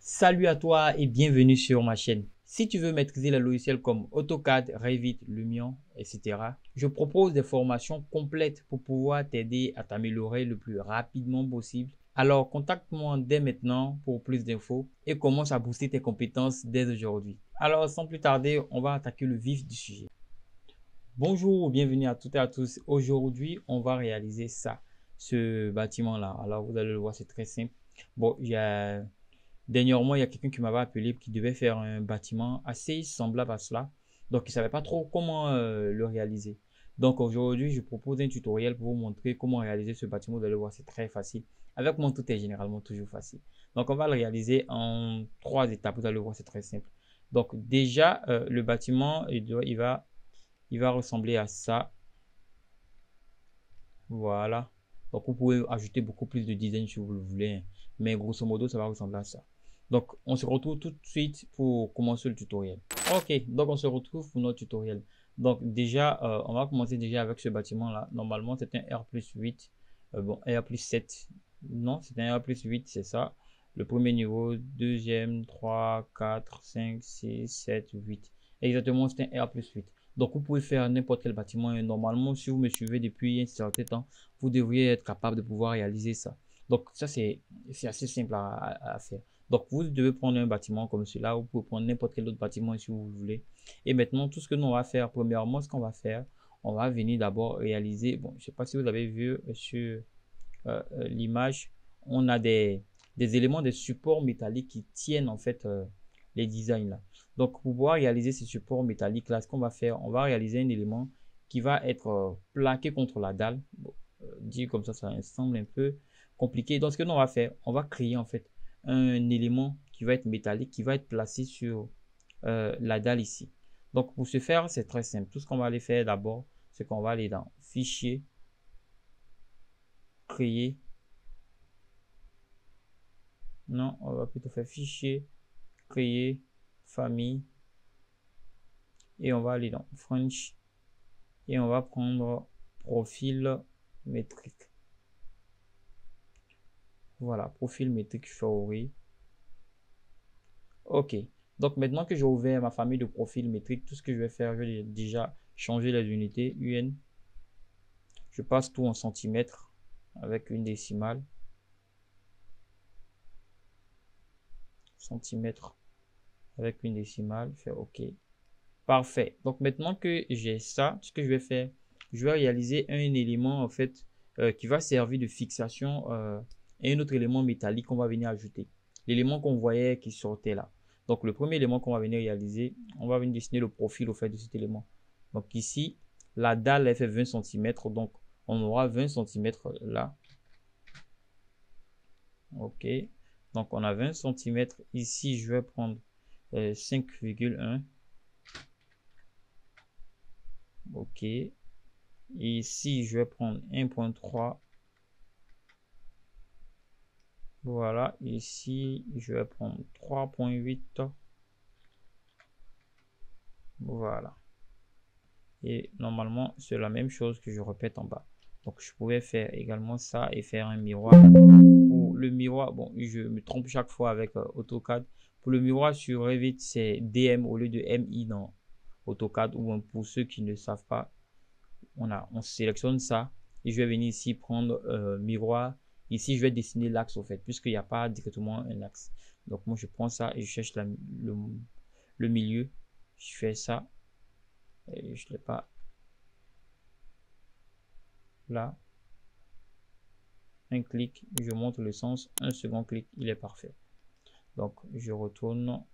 Salut à toi et bienvenue sur ma chaîne. Si tu veux maîtriser les logiciels comme AutoCAD, Revit, Lumion, etc., je propose des formations complètes pour pouvoir t'aider à t'améliorer le plus rapidement possible. Alors contacte-moi dès maintenant pour plus d'infos et commence à booster tes compétences dès aujourd'hui. Alors sans plus tarder, on va attaquer le vif du sujet. Bonjour, bienvenue à toutes et à tous. Aujourd'hui, on va réaliser ça, ce bâtiment-là. Alors vous allez le voir, c'est très simple. Bon, dernièrement, il y a quelqu'un qui m'avait appelé qui devait faire un bâtiment assez semblable à cela. Donc, il ne savait pas trop comment le réaliser. Donc, aujourd'hui, je propose un tutoriel pour vous montrer comment réaliser ce bâtiment. Vous allez voir, c'est très facile. Avec moi, tout est généralement toujours facile. Donc, on va le réaliser en 3 étapes. Vous allez voir, c'est très simple. Donc, déjà, le bâtiment, il va ressembler à ça. Voilà. Donc, vous pouvez ajouter beaucoup plus de design si vous le voulez, hein. Mais grosso modo, ça va ressembler à ça. Donc, on se retrouve tout de suite pour commencer le tutoriel. Ok, donc on se retrouve pour notre tutoriel. Donc, déjà, on va commencer déjà avec ce bâtiment-là. Normalement, c'est un R+8. Bon, R+7. Non, c'est un R+8, c'est ça. Le premier niveau, deuxième, 3, 4, 5, 6, 7, 8. Exactement, c'est un R+8. Donc, vous pouvez faire n'importe quel bâtiment. Et normalement, si vous me suivez depuis un certain temps, vous devriez être capable de pouvoir réaliser ça. Donc, ça, c'est assez simple à faire. Donc, vous devez prendre un bâtiment comme celui-là. Vous pouvez prendre n'importe quel autre bâtiment si vous voulez. Et maintenant, tout ce que nous, on va faire, premièrement, ce qu'on va faire, on va venir d'abord réaliser. Bon, je ne sais pas si vous avez vu sur l'image, on a des éléments, des supports métalliques qui tiennent en fait les designs là. Donc, pour pouvoir réaliser ces supports métalliques là, ce qu'on va faire, on va réaliser un élément qui va être plaqué contre la dalle. Bon, dit comme ça semble un peu compliqué. Donc, ce que nous on va faire, on va créer en fait un élément qui va être métallique, qui va être placé sur la dalle ici. Donc, pour ce faire, c'est très simple. Tout ce qu'on va aller faire d'abord, c'est qu'on va aller dans Fichier, Créer. Non, on va plutôt faire Fichier, Créer, Famille. Et on va aller dans French. Et on va prendre Profil métrique. Voilà, profil métrique favori. Ok. Donc maintenant que j'ai ouvert ma famille de profils métriques, tout ce que je vais faire, je vais déjà changer les unités UN. Je passe tout en centimètres avec une décimale. Centimètres avec une décimale. Faire OK. Parfait. Donc maintenant que j'ai ça, ce que je vais faire, je vais réaliser un élément en fait qui va servir de fixation et un autre élément métallique qu'on va venir ajouter. L'élément qu'on voyait qui sortait là. Donc le premier élément qu'on va venir réaliser, on va venir dessiner le profil au fait de cet élément. Donc ici, la dalle elle fait 20 cm, donc on aura 20 cm là. Ok. Donc on a 20 cm. Ici, je vais prendre 5,1. Ok. Ici, je vais prendre 1.3. Voilà. Ici, je vais prendre 3.8. Voilà. Et normalement, c'est la même chose que je répète en bas. Donc, je pouvais faire également ça et faire un miroir. Pour le miroir, bon, je me trompe chaque fois avec AutoCAD. Pour le miroir sur Revit, c'est DM au lieu de MI dans AutoCAD. Ou pour ceux qui ne savent pas, on sélectionne ça. Et je vais venir ici prendre miroir. Ici, je vais dessiner l'axe au fait, puisqu'il n'y a pas directement un axe. Donc, moi, je prends ça et je cherche le milieu. Je fais ça. Et je ne l'ai pas là. Un clic, je montre le sens. Un second clic, il est parfait. Donc, je retourne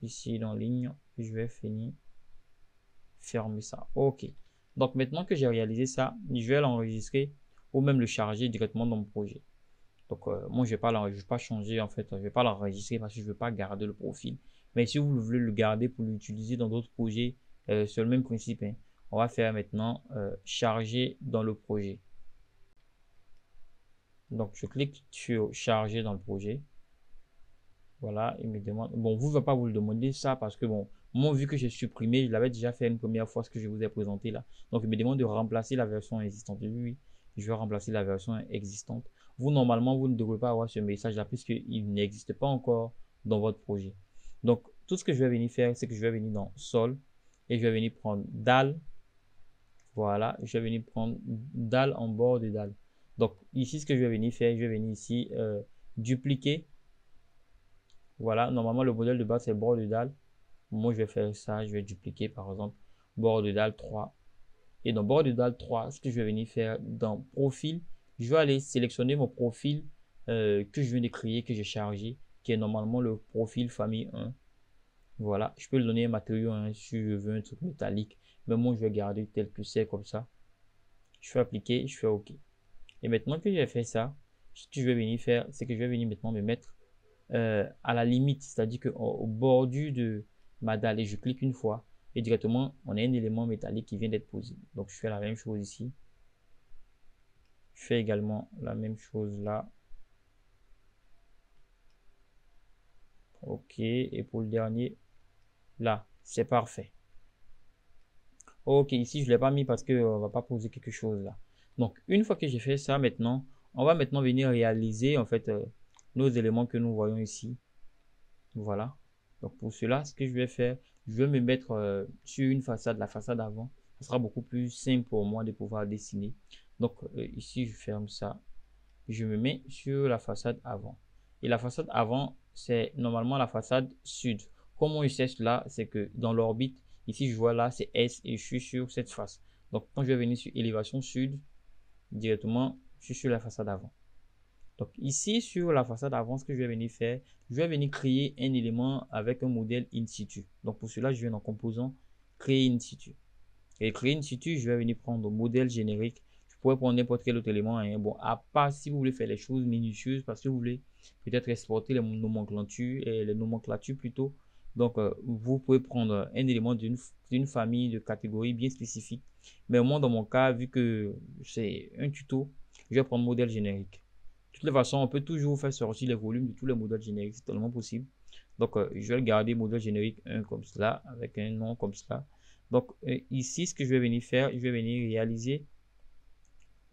ici dans ligne. Et je vais finir. Fermer ça. OK. Donc, maintenant que j'ai réalisé ça, je vais l'enregistrer ou même le charger directement dans mon projet. Donc, moi, je vais pas changer, en fait, je vais pas l'enregistrer parce que je veux pas garder le profil. Mais si vous voulez le garder pour l'utiliser dans d'autres projets, c'est le même principe, hein. On va faire maintenant charger dans le projet. Donc, je clique sur charger dans le projet. Voilà, il me demande. Bon, vous ne va pas vous le demander ça parce que, bon, moi, vu que j'ai supprimé, je l'avais déjà fait une première fois ce que je vous ai présenté là. Donc, il me demande de remplacer la version existante. Oui, je vais remplacer la version existante. Vous, normalement, vous ne devrez pas avoir ce message là puisqu'il n'existe pas encore dans votre projet. Donc, tout ce que je vais venir faire, c'est que je vais venir dans sol et je vais venir prendre dalle. Voilà, je vais venir prendre dalle en bord de dalle. Donc, ici, ce que je vais venir faire, je vais venir ici dupliquer. Voilà, normalement, le modèle de base, c'est bord de dalle. Moi, je vais faire ça, je vais dupliquer, par exemple, bord de dalle 3. Et dans bord de dalle 3, ce que je vais venir faire dans profil, je vais aller sélectionner mon profil que je viens de créer, que j'ai chargé, qui est normalement le profil famille 1. Voilà, je peux le donner un matériau hein, si je veux un truc métallique. Mais moi, je vais garder tel que c'est comme ça. Je fais appliquer, je fais OK. Et maintenant que j'ai fait ça, ce que je vais venir faire, c'est que je vais venir maintenant me mettre à la limite, c'est-à-dire qu'au bordure de ma dalle, et je clique une fois, et directement, on a un élément métallique qui vient d'être posé. Donc, je fais la même chose ici. Je fais également la même chose là. OK, et pour le dernier, là, c'est parfait. OK, ici, je ne l'ai pas mis parce qu'on ne va pas poser quelque chose là. Donc, une fois que j'ai fait ça maintenant, on va maintenant venir réaliser en fait nos éléments que nous voyons ici. Voilà. Donc, pour cela, ce que je vais faire, je vais me mettre sur une façade, la façade avant. Ce sera beaucoup plus simple pour moi de pouvoir dessiner. Donc, ici, je ferme ça. Je me mets sur la façade avant. Et la façade avant, c'est normalement la façade sud. Comment je sais cela? C'est que dans l'orbite, ici, je vois là, c'est S et je suis sur cette face. Donc, quand je vais venir sur élévation sud, directement, je suis sur la façade avant. Donc, ici, sur la façade avant, ce que je vais venir faire, je vais venir créer un élément avec un modèle in situ. Donc, pour cela, je viens dans composant, créer in situ. Et créer in situ, je vais venir prendre le modèle générique. Je pourrais prendre n'importe quel autre élément. Hein. Bon, à part si vous voulez faire les choses minutieuses, parce que vous voulez peut-être exporter les nomenclatures plutôt. Donc, vous pouvez prendre un élément d'une famille de catégories bien spécifiques. Mais moi, dans mon cas, vu que c'est un tuto, je vais prendre modèle générique. De toutes les façons, on peut toujours faire sortir les volumes de tous les modèles génériques, c'est tellement possible. Donc, je vais garder modèle générique 1 comme cela, avec un nom comme cela. Donc, ici, ce que je vais venir faire, je vais venir réaliser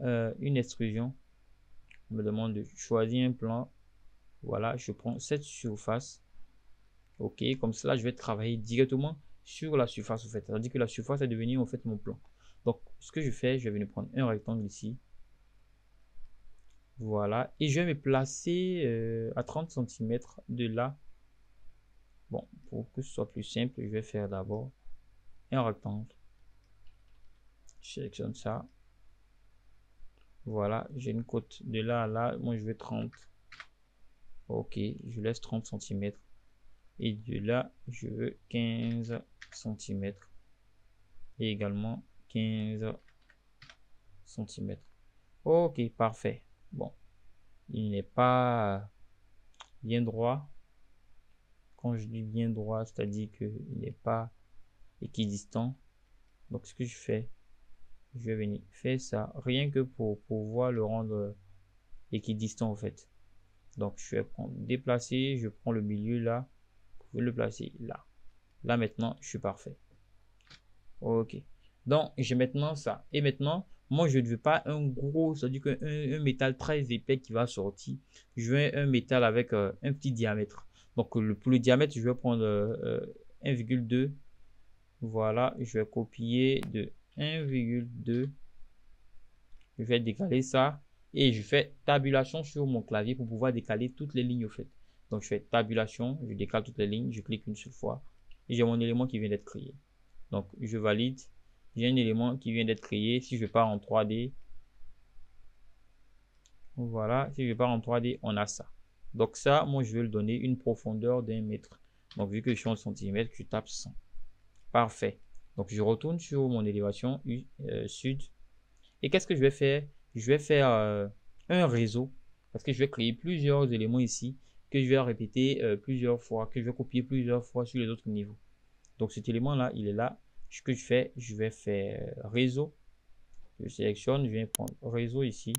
une extrusion. On me demande de choisir un plan. Voilà, je prends cette surface. OK, comme cela, je vais travailler directement sur la surface, en fait. C'est-à-dire que la surface est devenue, en fait, mon plan. Donc, ce que je fais, je vais venir prendre un rectangle ici. Voilà, et je vais me placer à 30 cm de là. Bon, pour que ce soit plus simple, je vais faire d'abord un rectangle. Je sélectionne ça. Voilà, j'ai une côte de là à là. Moi, je veux 30. OK, je laisse 30 cm. Et de là, je veux 15 cm. Et également 15 cm. OK, parfait. Bon, il n'est pas bien droit. Quand je dis bien droit, c'est-à-dire qu'il n'est pas équidistant. Donc, ce que je fais, je vais venir faire ça rien que pour pouvoir le rendre équidistant en fait. Donc, je vais prendre déplacer, je prends le milieu là, pour le placer là. Là maintenant, je suis parfait. OK. Donc, j'ai maintenant ça. Et maintenant, moi, je ne veux pas un gros, c'est-à-dire un métal très épais qui va sortir. Je veux un métal avec un petit diamètre. Donc, pour le diamètre, je vais prendre 1,2. Voilà, je vais copier de 1,2. Je vais décaler ça et je fais tabulation sur mon clavier pour pouvoir décaler toutes les lignes au fait. Donc, je fais tabulation, je décale toutes les lignes, je clique une seule fois et j'ai mon élément qui vient d'être créé. Donc, je valide. J'ai un élément qui vient d'être créé. Si je pars en 3D, voilà, si je pars en 3D, on a ça. Donc, ça, moi, je vais le donner une profondeur d'1 mètre. Donc, vu que je suis en centimètres, je tape 100. Parfait. Donc, je retourne sur mon élévation sud. Et qu'est-ce que je vais faire? Je vais faire un réseau parce que je vais créer plusieurs éléments ici que je vais répéter plusieurs fois, que je vais copier plusieurs fois sur les autres niveaux. Donc cet élément-là, il est là. Ce que je fais, je vais faire réseau. Je sélectionne, je viens prendre réseau ici.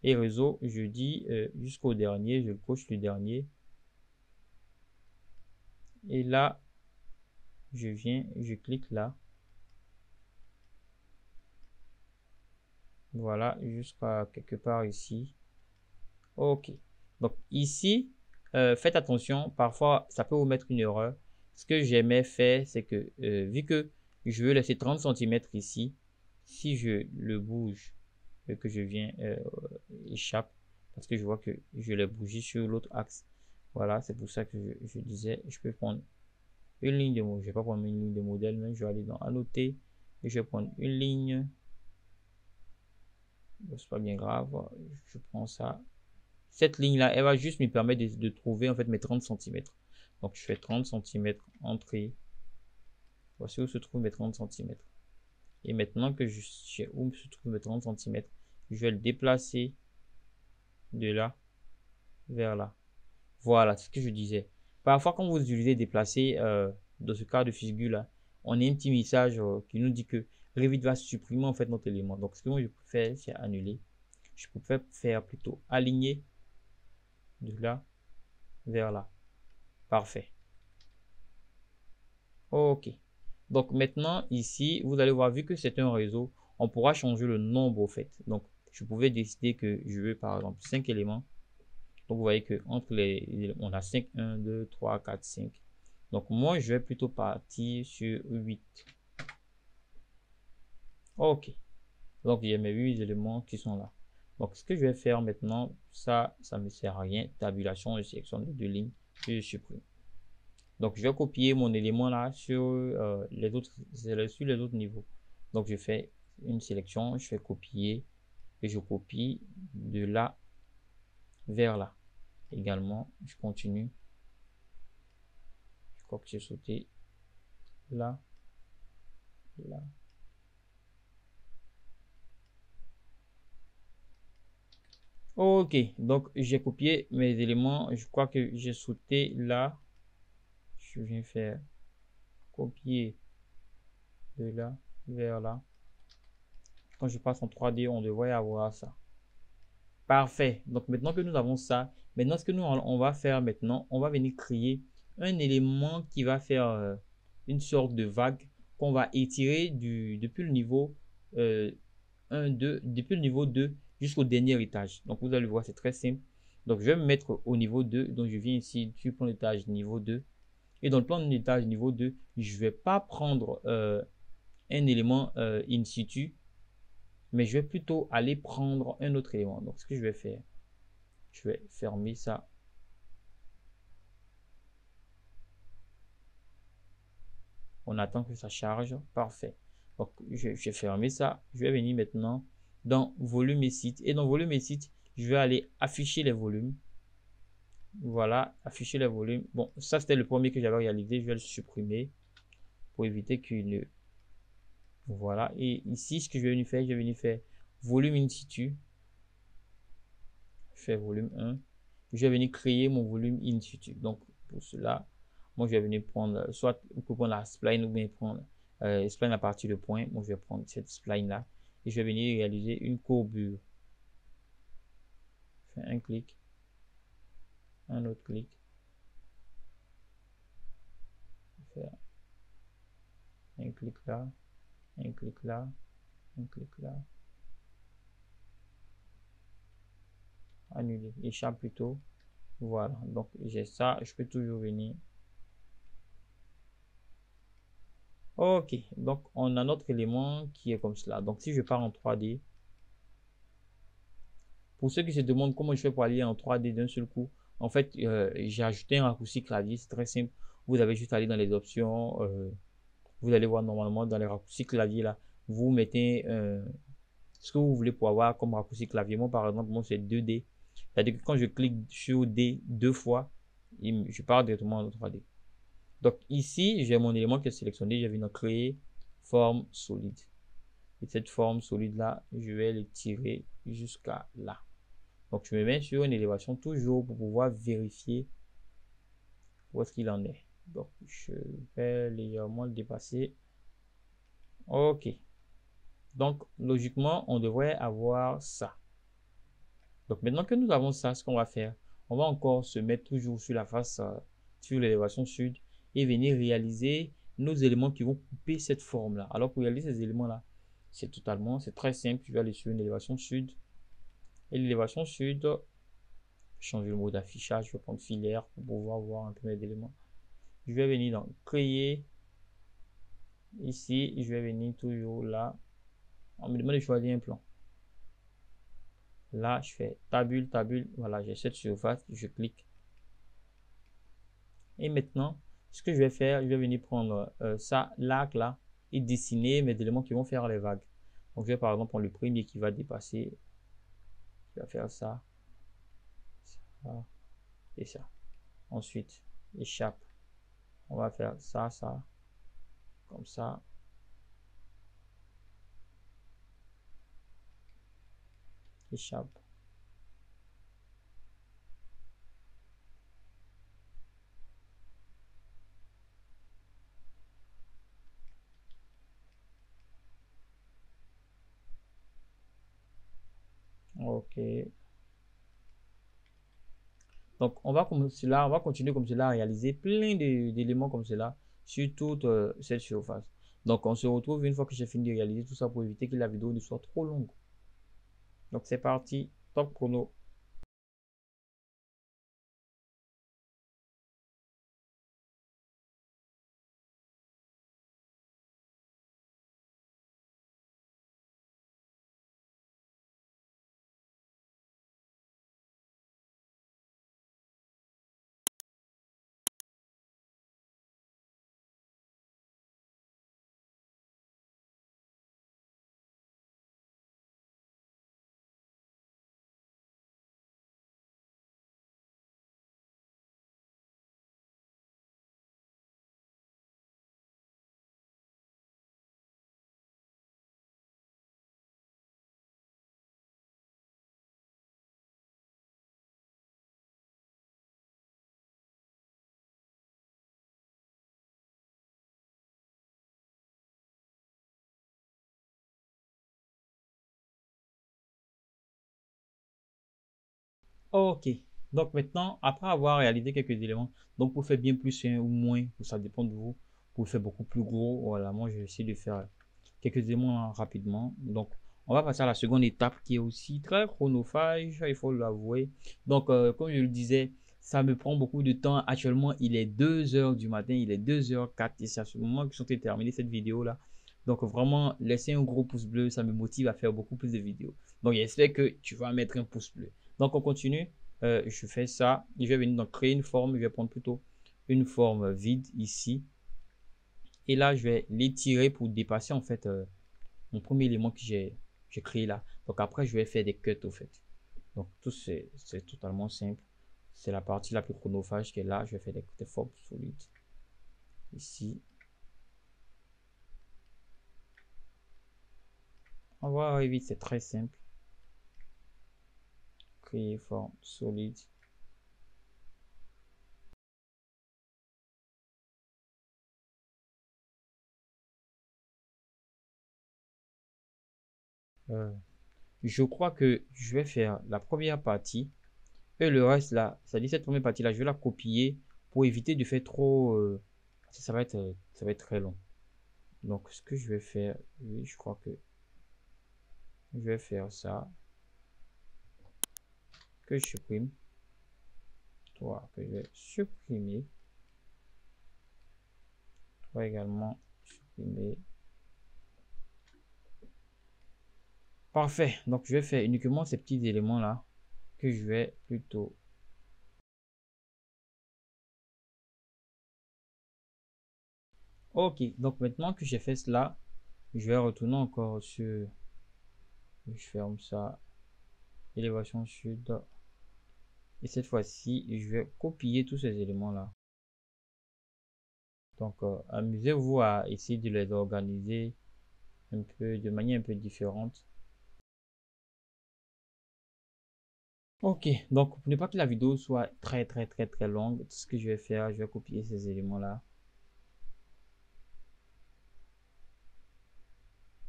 Et réseau, je dis jusqu'au dernier, je coche le dernier. Et là, je viens, je clique là. Voilà, jusqu'à quelque part ici. OK. Donc ici, faites attention, parfois ça peut vous mettre une erreur. Ce que j'aimais faire, c'est que vu que je veux laisser 30 cm ici, si je le bouge, que je viens échappe, parce que je vois que je l'ai bougé sur l'autre axe. Voilà, c'est pour ça que je disais, je peux prendre une ligne de modèle. Je vais pas prendre une ligne de modèle, mais je vais aller dans annoter et je vais prendre une ligne. C'est pas bien grave, je prends ça. Cette ligne-là, elle va juste me permettre de trouver en fait mes 30 cm. Donc je fais 30 cm entrée. Voici où se trouvent mes 30 cm. Et maintenant que je sais où se trouvent mes 30 cm, je vais le déplacer de là vers là. Voilà, c'est ce que je disais. Parfois, quand vous utilisez déplacer, dans ce cas de figure là, on a un petit message qui nous dit que Revit va supprimer en fait notre élément. Donc, ce que moi je peux faire, c'est annuler. Je peux faire plutôt aligner de là vers là. Parfait. Ok. Donc maintenant, ici, vous allez voir, vu que c'est un réseau, on pourra changer le nombre au fait. Donc, je pouvais décider que je veux par exemple 5 éléments. Donc, vous voyez que entre on a 5, 1, 2, 3, 4, 5. Donc, moi, je vais plutôt partir sur 8. Ok. Donc, il y a mes 8 éléments qui sont là. Donc, ce que je vais faire maintenant, ça ne me sert à rien. Tabulation de sélection de 2 lignes, je supprime. Donc, je vais copier mon élément là sur les autres niveaux. Donc, je fais une sélection, je fais copier et je copie de là vers là. Également, je continue. Je crois que j'ai sauté là, là. Ok, donc j'ai copié mes éléments. Je crois que j'ai sauté là. Je viens faire copier de là vers là. Quand je passe en 3D, on devrait avoir ça. Parfait. Donc maintenant que nous avons ça, maintenant ce que nous on va faire maintenant, on va venir créer un élément qui va faire une sorte de vague qu'on va étirer depuis le niveau 1, 2, depuis le niveau 2 jusqu'au dernier étage. Donc vous allez voir, c'est très simple. Donc je vais me mettre au niveau 2. Donc je viens ici sur le plan d'étage niveau 2. Et dans le plan d'étage niveau 2, je ne vais pas prendre un élément in situ, mais je vais plutôt aller prendre un autre élément. Donc ce que je vais faire, je vais fermer ça. On attend que ça charge. Parfait. Donc je vais fermer ça. Je vais venir maintenant dans volume et site. Et dans volume et site, je vais aller afficher les volumes. Voilà, afficher les volumes. Bon, ça c'était le premier que j'avais réalisé. Je vais le supprimer pour éviter qu'il ne... Voilà. Et ici, ce que je vais venir faire, je vais venir faire volume in situ. Je fais volume 1. Je vais venir créer mon volume in situ. Donc, pour cela, moi, je vais venir prendre, soit vous pouvez prendre la spline ou bien prendre spline à partir de point. Moi, je vais prendre cette spline là et je vais venir réaliser une courbure. Je fais un clic, un autre clic. Je vais faire un clic là, un clic là, un clic là. Annuler, échappe plutôt. Voilà, donc j'ai ça, je peux toujours venir. Ok, donc on a notre élément qui est comme cela. Donc si je pars en 3D, pour ceux qui se demandent comment je fais pour aller en 3D d'un seul coup, en fait, j'ai ajouté un raccourci clavier, c'est très simple. Vous avez juste à aller dans les options, vous allez voir normalement dans les raccourcis clavier là, vous mettez ce que vous voulez pour avoir comme raccourci clavier. Moi par exemple, moi c'est 2D. C'est-à-dire que quand je clique sur D 2 fois, je pars directement en 3D. Donc ici, j'ai mon élément qui est sélectionné, je viens créer forme solide. Et cette forme solide là, je vais le tirer jusqu'à là. Donc je me mets sur une élévation toujours pour pouvoir vérifier où est-ce qu'il en est. Donc je vais légèrement le dépasser. Ok. Donc logiquement, on devrait avoir ça. Donc maintenant que nous avons ça, ce qu'on va faire, on va encore se mettre toujours sur la face, sur l'élévation sud et venir réaliser nos éléments qui vont couper cette forme là. Alors pour réaliser ces éléments là, c'est très simple. Je vais aller sur une élévation sud et l'élévation sud, changer le mode d'affichage. Je vais prendre filaire pour pouvoir voir un peu mes éléments. Je vais venir dans créer. Ici, je vais venir toujours là. On me demande de choisir un plan. Là, je fais tabule, tabule. Voilà, j'ai cette surface. Je clique. Et maintenant, ce que je vais faire, je vais venir prendre ça, l'arc là, et dessiner mes éléments qui vont faire les vagues. Donc, je vais par exemple prendre le premier qui va dépasser. Je vais faire ça, ça et ça. Ensuite, échappe. On va faire ça, ça, comme ça. Échappe. Ok. Donc, on va comme cela, on va continuer comme cela à réaliser plein d'éléments comme cela sur toute cette surface. Donc, on se retrouve une fois que j'ai fini de réaliser tout ça pour éviter que la vidéo ne soit trop longue. Donc, c'est parti. Top chrono. Ok. Donc maintenant, après avoir réalisé quelques éléments, donc pour faire bien plus ou moins, ça dépend de vous, pour faire beaucoup plus gros, voilà, moi je vais essayer de faire quelques éléments rapidement. Donc on va passer à la seconde étape qui est aussi très chronophage, il faut l'avouer. Donc comme je le disais, ça me prend beaucoup de temps. Actuellement, il est 2 heures du matin, il est 2h04 et c'est à ce moment que je suis terminer cette vidéo là. Donc vraiment, laissez un gros pouce bleu, ça me motive à faire beaucoup plus de vidéos. Donc j'espère que tu vas mettre un pouce bleu. Donc on continue. Je fais ça. Je vais venir donc créer une forme. Je vais prendre plutôt une forme vide ici. Et là, je vais l'étirer pour dépasser en fait mon premier élément que j'ai créé là. Donc après, je vais faire des cuts au fait. Donc tout c'est totalement simple. C'est la partie la plus chronophage qui est là. Je vais faire des formes solides ici. On va arriver vite, c'est très simple. Créer forme solide. Je crois que je vais faire la première partie et le reste là, c'est-à-dire cette première partie là, je vais la copier pour éviter de faire trop. Ça va être très long. Donc ce que je vais faire, oui, je crois que je vais faire ça, que je supprime, toi que je vais supprimer, toi également supprimer. Parfait. Donc je vais faire uniquement ces petits éléments là que je vais plutôt. Ok. Donc maintenant que j'ai fait cela, je vais retourner encore sur. Je ferme ça. Élévation sud. Et cette fois-ci, je vais copier tous ces éléments-là. Donc, amusez-vous à essayer de les organiser un peu de manière un peu différente. Ok, donc pour ne pas que la vidéo soit très longue, ce que je vais faire, je vais copier ces éléments-là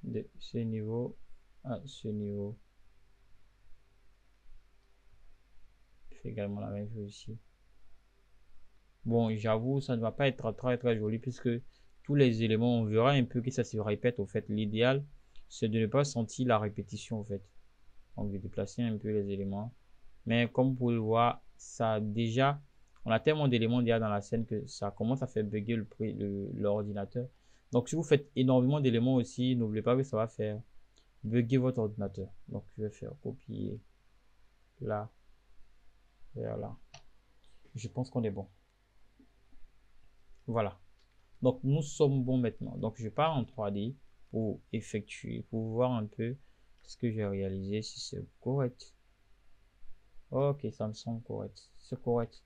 de ce niveau à ce niveau. Je fais également la même chose ici. Bon, j'avoue, ça ne va pas être très joli puisque tous les éléments, on verra un peu que ça se répète au fait. L'idéal, c'est de ne pas sentir la répétition au fait. Donc, de déplacer un peu les éléments. Mais comme vous pouvez le voir, ça déjà, on a tellement d'éléments déjà dans la scène que ça commence à faire bugger l'ordinateur. Donc si vous faites énormément d'éléments aussi, n'oubliez pas que ça va faire bugger votre ordinateur. Donc je vais faire copier là, vers là. Je pense qu'on est bon. Voilà. Donc nous sommes bons maintenant. Donc je pars en 3D pour effectuer, pour voir un peu ce que j'ai réalisé, si c'est correct. Ok, ça me semble correct. C'est correct.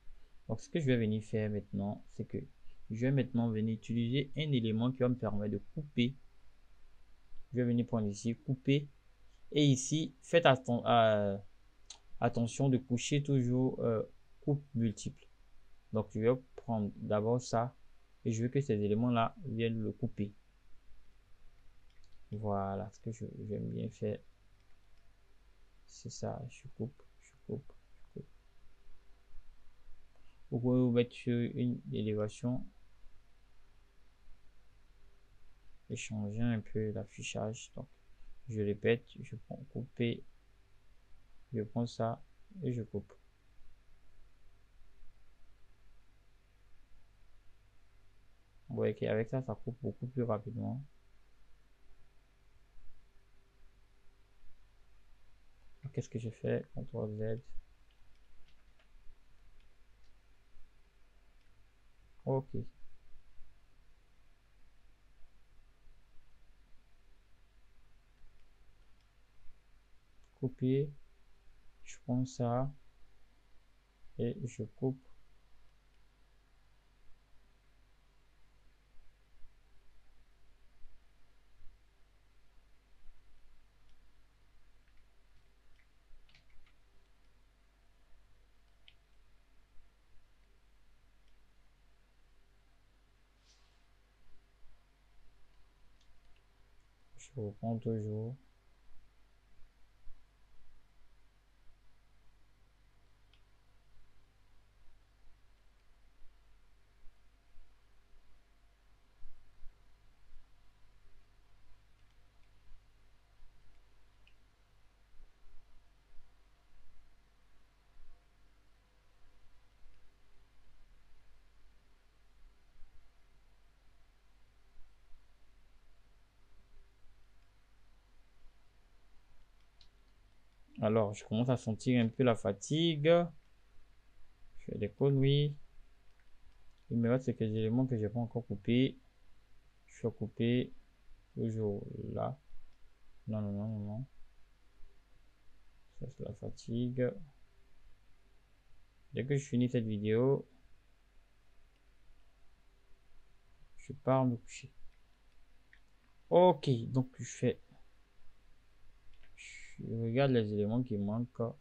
Donc ce que je vais venir faire maintenant, c'est que je vais maintenant venir utiliser un élément qui va me permettre de couper. Je vais venir prendre ici, couper. Et ici, faites attention de coucher toujours coupe multiple. Donc je vais prendre d'abord ça et je veux que ces éléments-là viennent le couper. Voilà ce que j'aime bien faire. C'est ça, je coupe, je coupe, je coupe. Vous pouvez vous mettre sur une élévation et changer un peu l'affichage. Donc je répète, je prends couper, je prends ça et je coupe. Vous voyez qu'avec ça, ça coupe beaucoup plus rapidement. Qu'est-ce que je fais? CTRL Z. Ok. Copier. Je prends ça et je coupe. Je reprends toujours. Alors, je commence à sentir un peu la fatigue. Je fais des conneries. Il me reste quelques éléments que je n'ai pas encore coupés. Je vais couper toujours là. Non, non, non, non, non. Ça, c'est la fatigue. Dès que je finis cette vidéo, je pars me coucher. Ok, donc je regarde les éléments qui manquent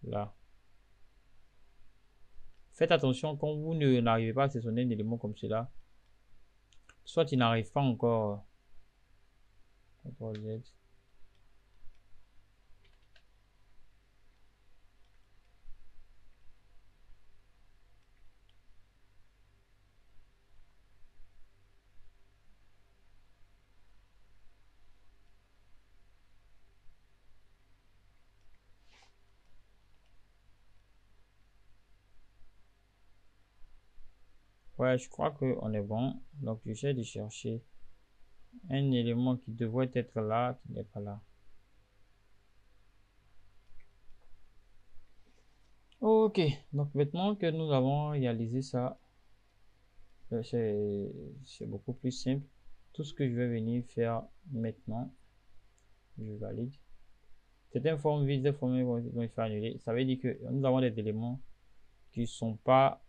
là. Faites attention quand vous n'arrivez pas à sélectionner un élément comme cela. Soit il n'arrive pas encore. CTRL Z. Ouais, je crois qu'on est bon. Donc, j'essaie de chercher un élément qui devrait être là, qui n'est pas là. Ok, donc maintenant que nous avons réalisé ça, c'est beaucoup plus simple. Tout ce que je vais venir faire maintenant, je valide. C'est une forme vide, des formes vont il faut annuler. Ça veut dire que nous avons des éléments qui ne sont pas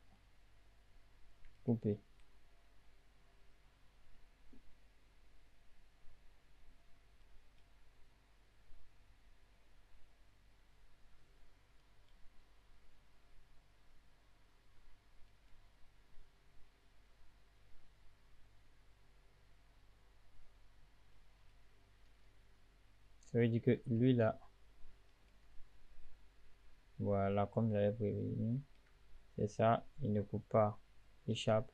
coupés. Ça veut dire que lui là, voilà, comme j'avais prévu, c'est ça, il ne coupe pas, échappe.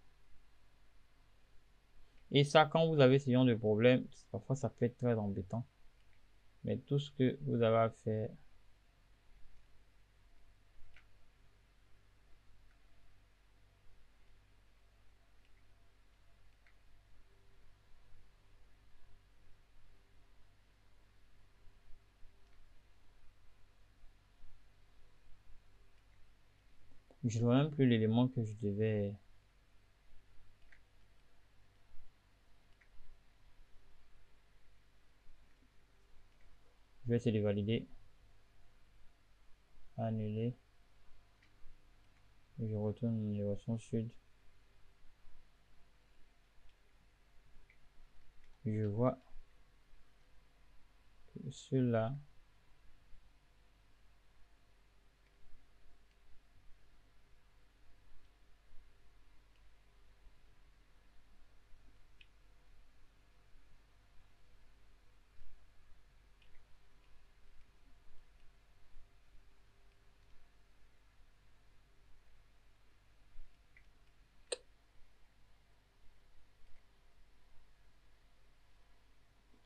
Et ça, quand vous avez ce genre de problème, parfois ça peut être très embêtant. Mais tout ce que vous avez à faire, Je ne vois même plus l'élément que je devais. Je vais essayer de valider. Annuler. Je retourne en élévation sud. Je vois que ceux-là.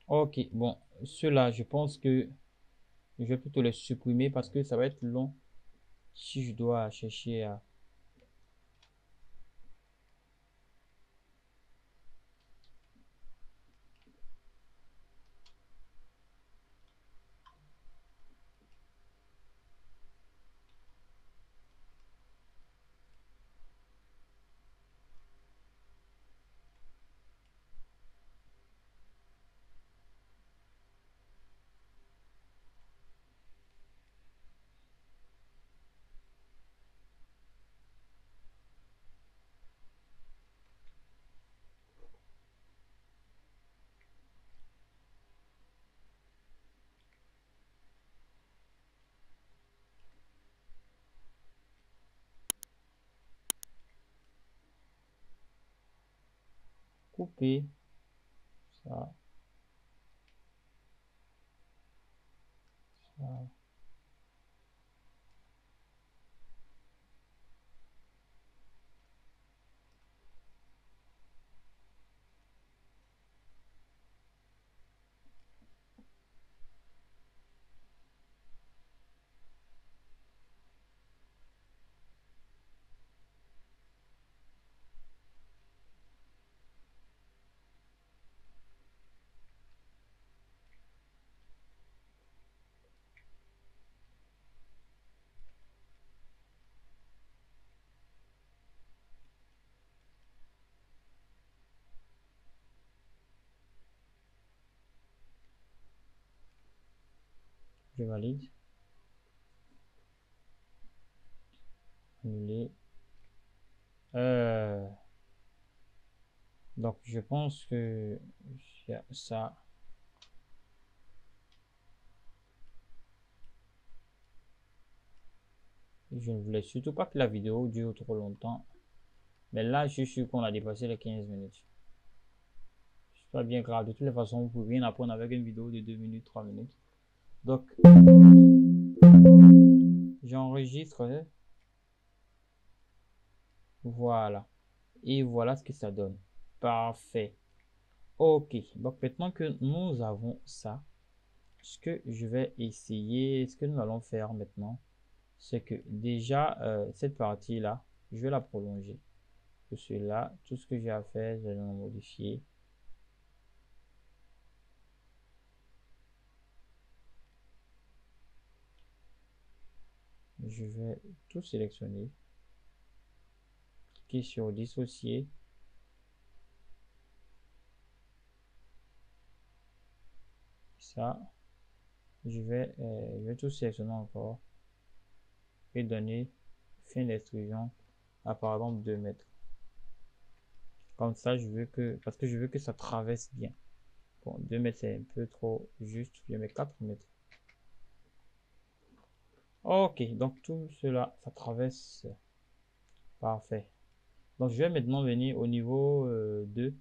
Ok, bon, ceux-là, je pense que je vais plutôt les supprimer parce que ça va être long si je dois chercher à. Couper ça, ça. Je valide. Annuler. Euh, donc, je pense que ça. Je ne voulais surtout pas que la vidéo dure trop longtemps. Mais là, je suis sûr qu'on a dépassé les 15 minutes. C'est pas bien grave. De toutes les façons, vous pouvez rien apprendre avec une vidéo de 2 minutes, 3 minutes. Donc, j'enregistre. Voilà. Et voilà ce que ça donne. Parfait. Ok. Donc, maintenant que nous avons ça, ce que je vais essayer, ce que nous allons faire maintenant, c'est que déjà, cette partie-là, je vais la prolonger. Que celui-là, tout ce que j'ai à faire, je vais le modifier. Je vais tout sélectionner. Cliquer sur dissocier. Ça, je vais tout sélectionner encore et donner fin d'extrusion à par exemple 2 mètres. Comme ça, parce que je veux que ça traverse bien. Bon, 2 mètres, c'est un peu trop juste. Je mets 4 mètres. Ok, donc tout cela, ça traverse. Parfait. Donc, je vais maintenant venir au niveau 2.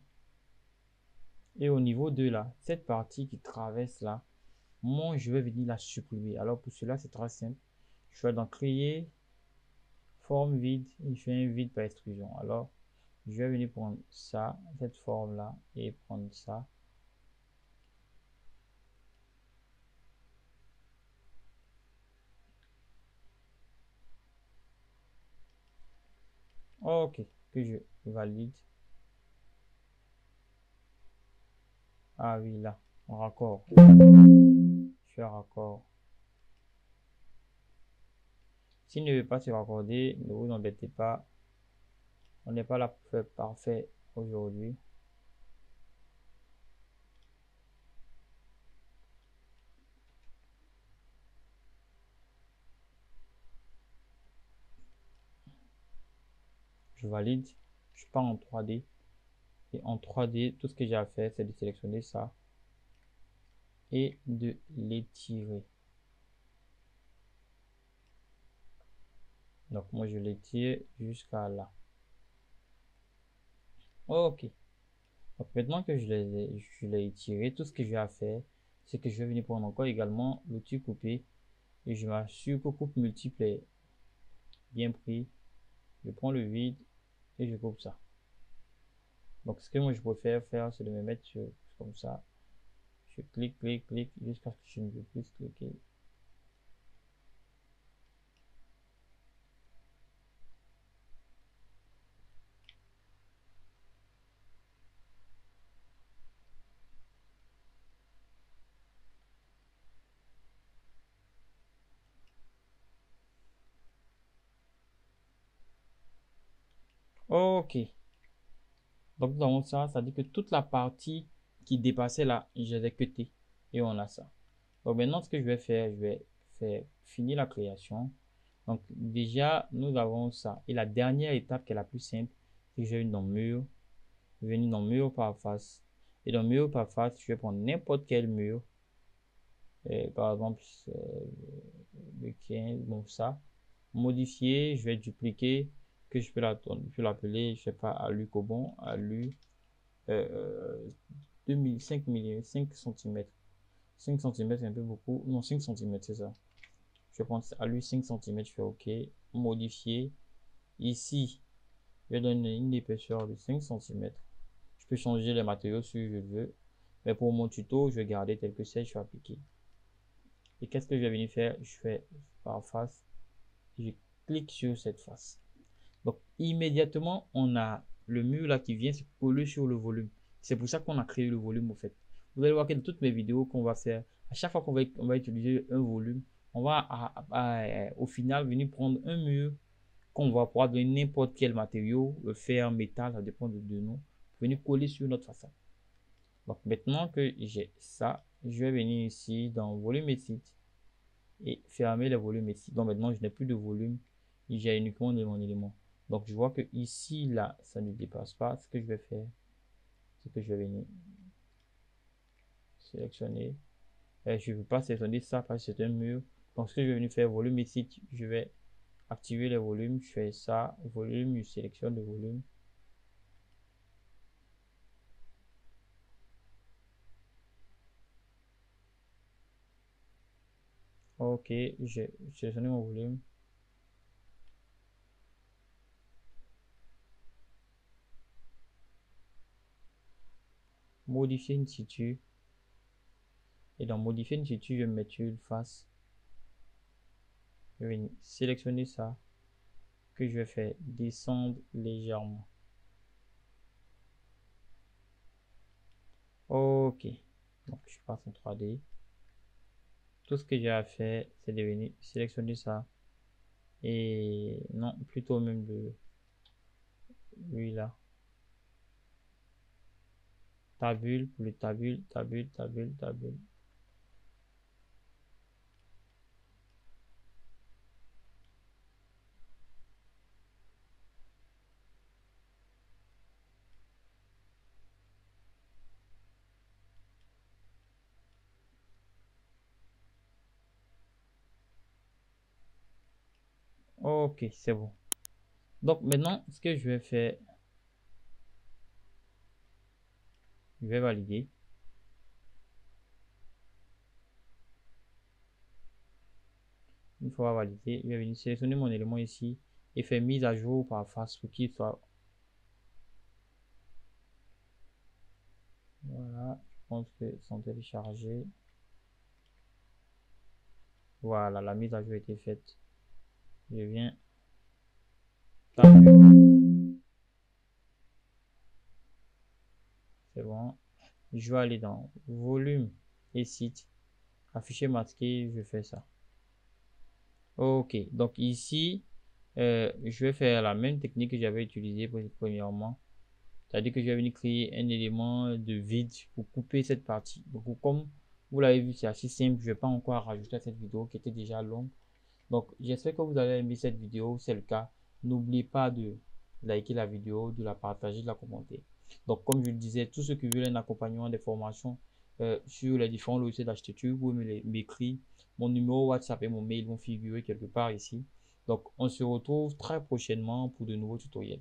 Et au niveau 2, là, cette partie qui traverse là, moi, je vais venir la supprimer. Alors, pour cela, c'est très simple. Je vais donc créer forme vide. Il fait un vide par extrusion. Alors, je vais venir prendre ça, cette forme là, et prendre ça. Ok, que je valide. Ah oui, là, raccord. Je fais raccord. S'il ne veut pas se raccorder, ne vous embêtez pas. On n'est pas là pour faire parfait aujourd'hui. Je valide. Je pars en 3D. Et en 3D, tout ce que j'ai à faire, c'est de sélectionner ça et de l'étirer. Donc moi, je l'étire jusqu'à là. Ok. Donc maintenant que je l'ai étiré, tout ce que j'ai à faire, c'est que je vais venir prendre encore également l'outil couper et je m'assure que coupe multiple est bien pris. Je prends le vide et je coupe ça. Donc ce que moi je préfère faire, c'est de me mettre comme ça. Je clique, clique, clique jusqu'à ce que je ne veux plus cliquer. Ok. Donc dans ça, ça dit que toute la partie qui dépassait là, je l'ai cuté et on a ça. Donc maintenant, ce que je vais faire, je vais faire finir la création. Donc déjà, nous avons ça. Et la dernière étape qui est la plus simple, c'est que je vais venir dans mur, venir dans mur par face. Et dans mur par face, je vais prendre n'importe quel mur. Et par exemple, le 15, bon ça. Modifier, je vais dupliquer, que je peux l'appeler, je sais pas, alu cobon, alu 5 mm, 5 cm. 5 cm, c'est un peu beaucoup. Non, 5 cm, c'est ça. Je vais prendre à lui 5 cm, je fais OK. Modifier. Ici, je vais donner une épaisseur de 5 cm. Je peux changer les matériaux si je veux. Mais pour mon tuto, je vais garder tel que c'est, je vais appliquer. Et qu'est-ce que je vais venir faire? Je fais par face. Je clique sur cette face. Donc, immédiatement, on a le mur là qui vient se coller sur le volume. C'est pour ça qu'on a créé le volume, au fait. Vous allez voir que dans toutes mes vidéos qu'on va faire, à chaque fois qu'on va utiliser un volume, on va au final venir prendre un mur qu'on va pouvoir donner n'importe quel matériau, fer, métal, ça dépend de nous, venir coller sur notre façade. Donc maintenant que j'ai ça, je vais venir ici dans volume et site et fermer les volumes ici. Donc maintenant, je n'ai plus de volume, j'ai uniquement mon élément. Donc je vois que ici, là, ça ne dépasse pas. Ce que je vais faire, c'est que je vais venir sélectionner. Je ne veux pas sélectionner ça parce que c'est un mur. Donc ce que je vais venir faire, volume ici, je vais activer les volumes. Je fais ça, volume, je sélectionne le volume. Ok, j'ai sélectionné mon volume. Modifier une situ. Et dans modifier une situ, je vais mettre une face. Je vais sélectionner ça. Que je vais faire descendre légèrement. Ok. Donc je passe en 3D. Tout ce que j'ai à faire, c'est de venir sélectionner ça. Et non, plutôt même de lui là. Tabule, pour le tabule, tabule, tabule, tabule. Ok, c'est bon. Donc maintenant, ce que je vais faire, je vais valider. Une fois validé, je vais venir sélectionner mon élément ici et faire mise à jour par face pour qu'il soit. Voilà, je pense que sont téléchargés. Voilà, la mise à jour a été faite. Je viens. C'est bon. Je vais aller dans volume et site. Afficher masqué, je fais ça. Ok, donc ici, je vais faire la même technique que j'avais utilisée premièrement. C'est-à-dire que je vais venir créer un élément de vide pour couper cette partie. Donc, comme vous l'avez vu, c'est assez simple. Je ne vais pas encore rajouter à cette vidéo qui était déjà longue. Donc, j'espère que vous avez aimé cette vidéo. Si c'est le cas, n'oubliez pas de liker la vidéo, de la partager, de la commenter. Donc, comme je le disais, tous ceux qui veulent un accompagnement des formations sur les différents logiciels d'architecture, vous pouvez m'écrire. Mon numéro WhatsApp et mon mail vont figurer quelque part ici. Donc, on se retrouve très prochainement pour de nouveaux tutoriels.